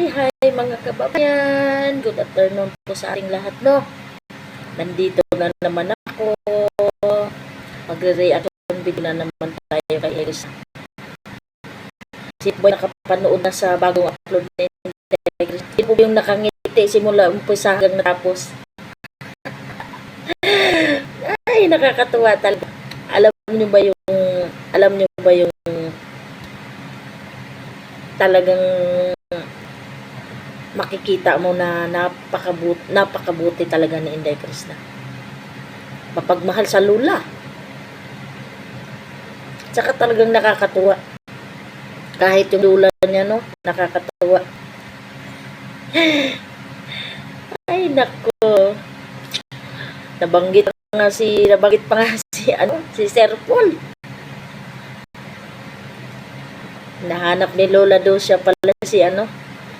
Hi mga kababayan! Good afternoon po sa ating lahat, no? Nandito na naman ako. Magre-reaction video na naman tayo kay Elisa. Si Boy nakapanood na sa bagong upload na Inday. Hindi po yung nakangiti simula umpisa hanggang natapos. Ay, nakakatuwa talaga. Alam nyo ba yung talagang makikita mo na napakabuti talaga ni Inday Krishna. Mapagmahal sa lula. Tsaka talagang nakakatuwa. Kahit yung lula niya, no? Nakakatuwa. Ay, nako. Nabanggit pa nga si Sir Paul. Nahanap ni Lola Dosia pala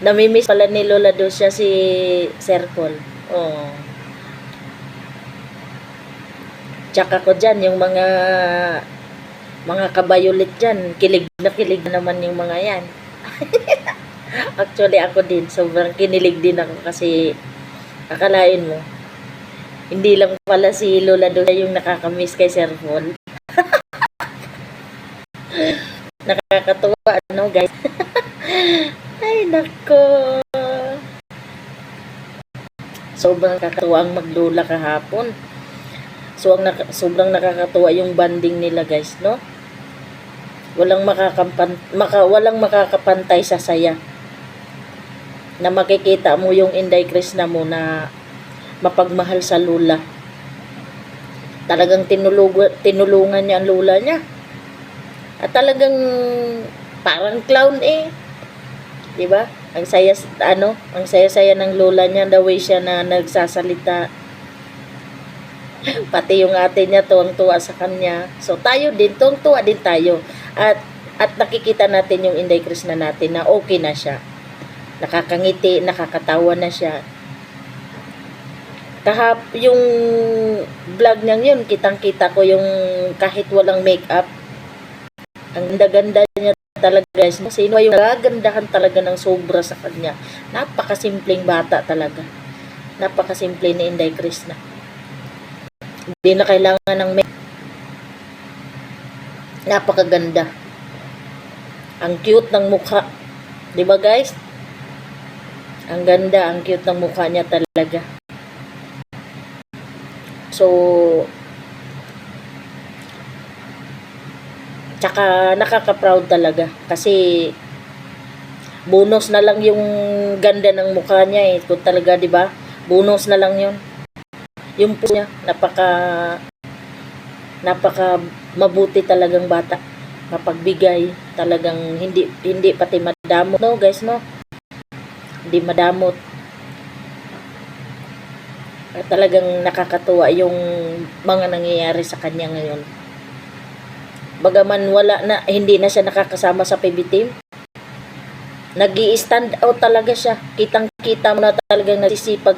namimiss pala ni Lola Dosia si Sir Paul. Oh. Tsaka ko dyan, yung mga kabayulit dyan, kilig na naman yung mga yan. Actually, ako din, sobrang kinilig din ako kasi akalain mo, hindi lang pala si Lola Dosia yung nakakamiss kay Sir Paul. Nakakatuwa, ano guys? Ay, nako. Sobrang nakakatuwa ang maglula kahapon. So, sobrang nakakatuwa yung banding nila, guys, no? Walang makakapantay sa saya. Na makikita mo yung Inday Krishna mo na mapagmahal sa lula. Talagang tinulungan niya ang lula niya. At talagang parang clown eh. 'Di ba? Ang saya ng lola niya, the way siya na nagsasalita. Pati yung ate niya tuwang-tuwa sa kanya. So tayo din, tuwang-tuwa din tayo. At nakikita natin yung Inday Krishna natin na okay na siya. Nakakangiti, nakakatawa na siya. Yung vlog niyang yun, kitang-kita ko yung kahit walang makeup. Ang ganda-ganda niya talaga, guys. Sino yung nagagandahan talaga ng sobra sa kanya. Napakasimpleng bata talaga. Napakasimple ni Inday Krishna. Hindi na kailangan ng makeup. Napakaganda. Ang cute ng mukha. 'Di ba, guys? Ang ganda, ang cute ng mukha niya talaga. So, tsaka nakaka-proud talaga kasi bonus na lang yung ganda ng mukha niya eh. Kung talaga, 'di ba? Bonus na lang 'yun. Yung po niya, napaka mabuti talagang bata. Mapagbigay, talagang hindi pati madamot, no, guys, no? Hindi madamot. At talagang nakakatuwa yung mga nangyayari sa kanya ngayon. Bagaman hindi na siya nakakasama sa PB team, nag-i-stand out talaga siya. Kitang-kita mo na talagang nagsisikap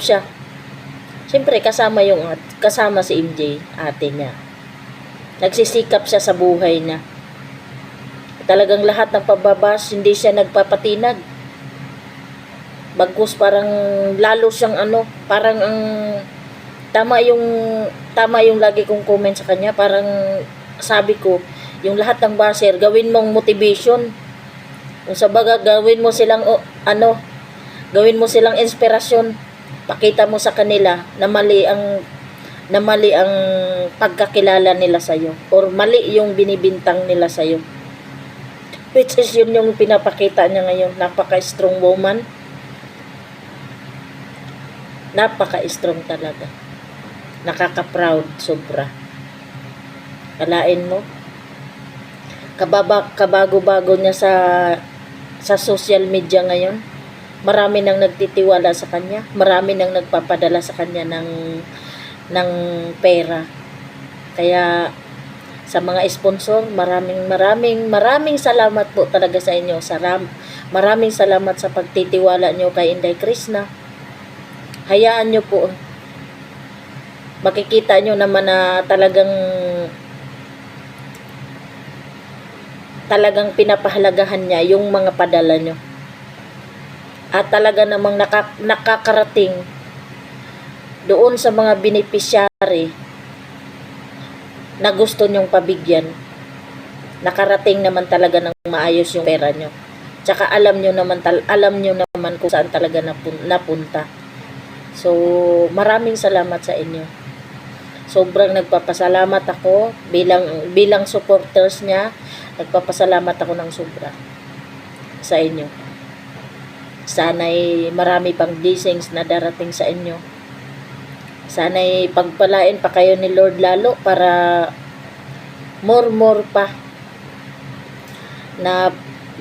siya. Siyempre, kasama si MJ, ate niya. Nagsisikap siya sa buhay niya. Talagang lahat ng pababas, hindi siya nagpapatinag. Bagkus parang lalo siyang parang tama yung lagi kong comment sa kanya, parang sabi ko, yung lahat ng baser, gawin mong motivation. Kung sa baga, gawin mo silang inspirasyon. Pakita mo sa kanila na mali ang pagkakilala nila sa iyo or mali yung binibintang nila sa iyo. Which is yun yung pinapakita niya ngayon. Napaka-strong woman. Napaka-strong talaga. Nakaka-proud sobra. Kalain mo. Kabago-bago niya sa social media ngayon. Marami nang nagtitiwala sa kanya. Marami nang nagpapadala sa kanya ng pera. Kaya sa mga sponsor, maraming salamat po talaga sa inyo. Maraming salamat sa pagtitiwala nyo kay Inday Krishna. Hayaan nyo po. Makikita nyo naman na talagang pinapahalagahan niya yung mga padala nyo. at talaga namang nakakarating doon sa mga beneficiary na gusto nyong pabigyan. Nakarating naman talaga ng maayos yung pera nyo. Tsaka alam nyo naman kung saan talaga napunta. So, maraming salamat sa inyo. Sobrang nagpapasalamat ako bilang supporters niya. Nagpapasalamat ako ng sobra sa inyo. Sana'y marami pang blessings na darating sa inyo. Sana'y pagpalain pa kayo ni Lord lalo para more pa na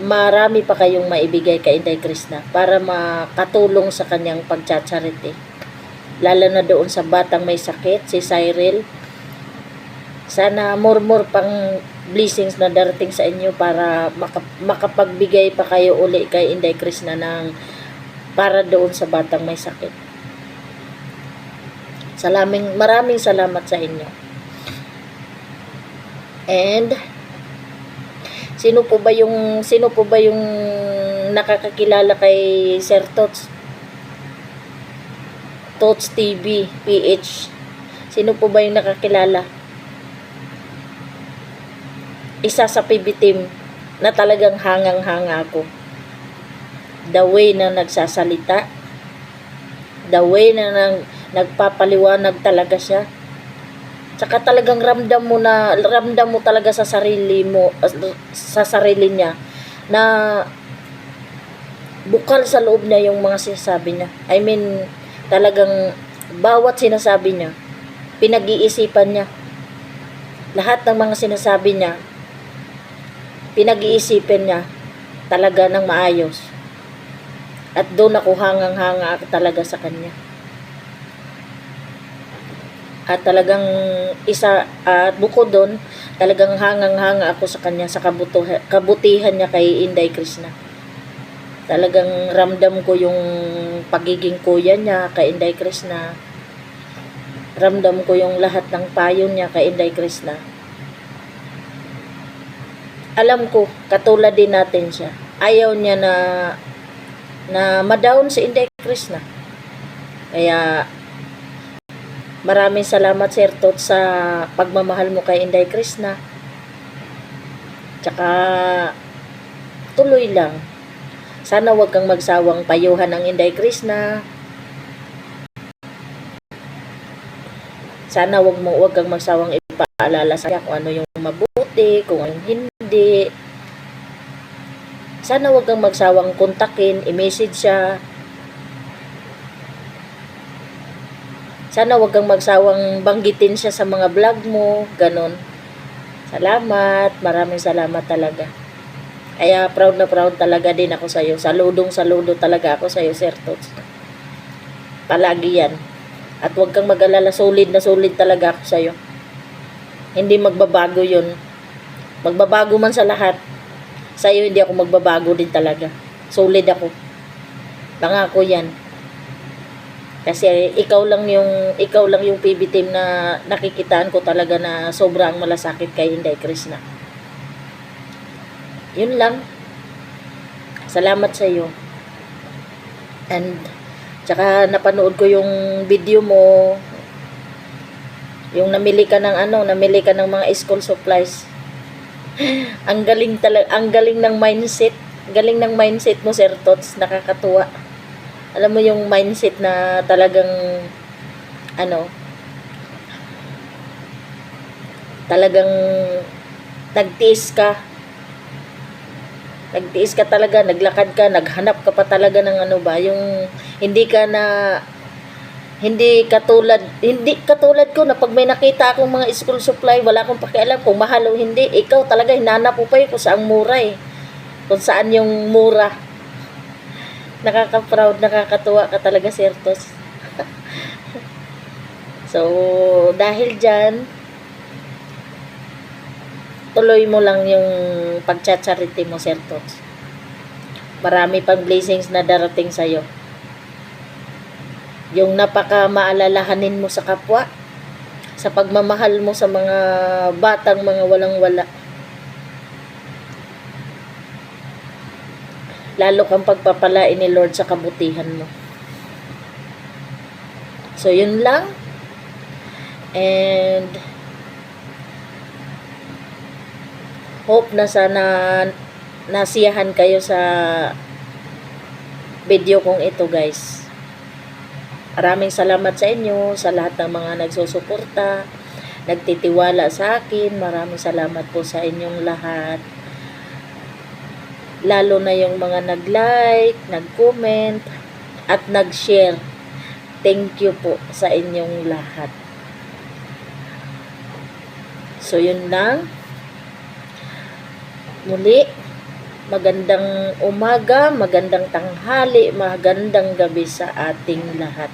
marami pa kayong maibigay kay Inday Krishna para makatulong sa kanyang pagcha-charity. Lalo na doon sa batang may sakit, si Cyril. Sana more pang blessings na darating sa inyo para makapagbigay pa kayo uli kay Inday Krishna ng para doon sa batang may sakit. Maraming salamat sa inyo. And sino po ba yung nakakakilala kay Sir Tots TV PH? Sino po ba yung nakakilala? Isa sa PB team na talagang hangang-hanga ako. The way na nagsasalita, the way na nagpapaliwanag talaga siya. Tsaka talagang ramdam mo talaga sa sarili niya na bukal sa loob niya yung mga sinasabi niya. I mean, talagang bawat sinasabi niya, pinag-iisipan niya. Lahat ng mga sinasabi niya, pinag-iisipin niya talaga ng maayos. At doon ako hangang-hanga talaga sa kanya. At talagang at bukod doon, talagang hangang-hanga ako sa kanya sa kabutihan niya kay Inday Krishna. Talagang ramdam ko yung pagiging kuya niya kay Inday Krishna. Ramdam ko yung lahat ng payo niya kay Inday Krishna. Alam ko, katulad din natin siya. Ayaw niya na ma-down si Inday Krishna. Kaya maraming salamat Sir Tot sa pagmamahal mo kay Inday Krishna. Tsaka tuloy lang. Sana wag kang magsawang payuhan ng Inday Krishna. Sana wag kang magsawang ipaalala sa kanya kung ano yung mabuti, kung ano yung hindi. Sana wag kang magsawang kontakin, i-message siya. Sana wag kang magsawang banggitin siya sa mga vlog mo, ganon. Salamat, maraming salamat talaga. Kaya proud na proud talaga din ako sa iyo. Saludong-saludo talaga ako sa iyo, Sir Tots. Palagi yan. At wag kang mag-alala, solid na solid talaga ako sa iyo. Hindi magbabago 'yun. Magbabago man sa lahat. Sa iyo hindi ako magbabago din talaga. Solid ako. Pangako 'yan. Kasi ikaw lang yung PB team na nakikitaan ko talaga na sobrang malasakit kay Inday Krishna. Yun lang. Salamat sa iyo. And tsaka napanood ko yung video mo, yung namili ka ng mga school supplies. Ang galing ng mindset. Galing ng mindset mo, Sir Tots, nakakatuwa. Alam mo yung mindset na talagang talagang nagtiis ka talaga, naglakad ka, naghanap ka pa talaga ng yung hindi katulad ko na pag may nakita akong mga school supply, wala akong pakialam kung mahal o hindi. Ikaw talaga hinanap mo pa kung saan mura kung saan yung mura. Nakaka-proud, nakakatuwa ka talaga, Sir Tos. So, dahil dyan, tuloy mo lang yung pagcha-charity mo, Sir Tos. Marami pang blessings na darating sa'yo. Yung napaka-maalalahanin mo sa kapwa, sa pagmamahal mo sa mga batang mga walang-wala. lalo kang pagpapalain ni Lord sa kabutihan mo. So, yun lang. And hope na sana nasiyahan kayo sa video kong ito, guys. Maraming salamat sa inyo, sa lahat ng mga nagsusuporta, nagtitiwala sa akin. Maraming salamat po sa inyong lahat. Lalo na yung mga nag-like, nag-comment, at nag-share. Thank you po sa inyong lahat. So, yun lang. Muli, magandang umaga, magandang tanghali, magandang gabi sa ating lahat.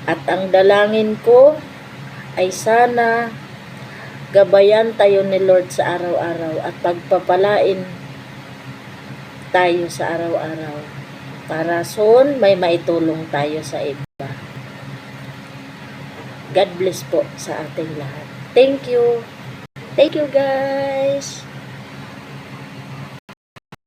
At ang dalangin ko ay sana gabayan tayo ni Lord sa araw-araw at pagpapalain tayo sa araw-araw para soon may maitulong tayo sa iba. God bless po sa ating lahat. Thank you. Thank you, guys.